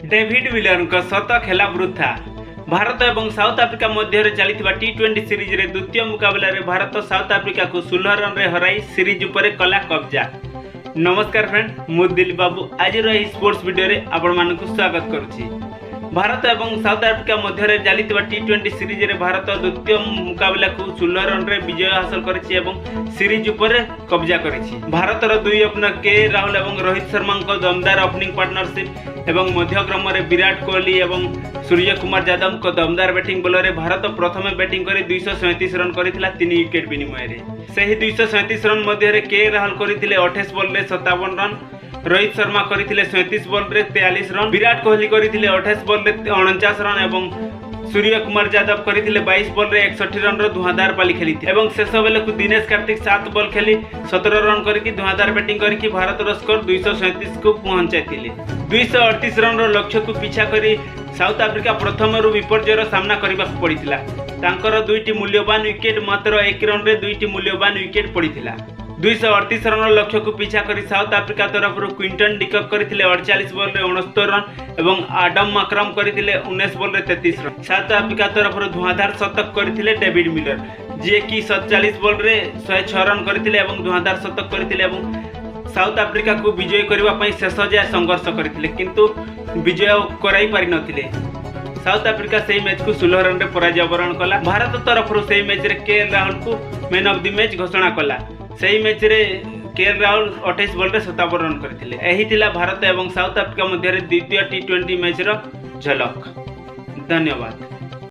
David Miller का शतक हेला वृथा। भारत और साउथ आफ्रिका मध्य चलता टी20 सीरीज रे द्वितीय मुकाबला रे भारत साउथ आफ्रिका को 16 रन रे हराई सीरीज उपर कला कब्जा। नमस्कार फ्रेंड, मु दिलीप बाबू आज स्पोर्ट्स वीडियो रे आपण मानकु स्वागत करुछि। भारत और साउथ आफ्रिका मध्य चलता टी20 सीरीज रे भारत द्वितीय मुकाबला को 16 रन रे विजय हासिल करिछि एवं सीरीज उपर कब्जा करिछि। भारतर दुई ओपनर के राहुल और रोहित शर्मा को दमदार ओपनिंग पार्टनरशिप एवं मध्यक्रम में विराट कोहली और सूर्य कुमार यादव को दमदार बैटिंग बल भारत प्रथम बैटिंग कर 237 रन करथिला 3 विकेट विनिमय रे। सही 237 रन मध्य के राहुल करथिले 28 बॉल रे 57 रन, रोहित शर्मा करथिले 37 बॉल रे 43 रन, विराट कोहली करथिले 28 बॉल रे 49 रन एवं सूर्य कुमार यादव करथिले 22 बॉल रे 61 रन रो धुआंधार पाली खेली एवं शेष बेले को दिनेश कार्तिक 7 बॉल खेली 17 रन करके धुआंधार बैटिंग करके भारत रो स्कोर 237 को पहुंचाइथिले। 238 रन रो लक्ष्य को पीछा करी साउथ आफ्रिका प्रथम रु विपर्जयर सामना करबा पड़िथिला। तांकर दुईटी मूल्यवान विकेट मात्र 1 रन रे दुईटी मूल्यवान विकेट पड़िथिला। 238 रन लक्ष्य को पीछा करी साउथ आफ्रिका तरफ क्विंटन डिकक करथिले 48 बॉल रे 69 रन एवं आडम माक्रम करथिले 19 बॉल रे 33 रन। साउथ आफ्रिका तरफ धुआंधार शतक करथिले डेविड मिलर जे कि 47 बॉल रे 106 रन करथिले एवं धुआंधार शतक करथिले एवं साउथ आफ्रिका को विजय करबा पई शेष जाय संघर्ष करथिले किंतु विजय कराई पारि नथिले। साउथ आफ्रिका से मैच को 16 रन रे पराजय वरण कला। भारत तरफ से मैच रे के राहुल को मैन ऑफ द मैच घोषणा कला। सही मैच रे के राहुल 28 बॉल रे 57 रन करथिले। एही थिला भारत एवं साउथ आफ्रिका मध्य द्वितीय टी20 मैच रो झलक। धन्यवाद।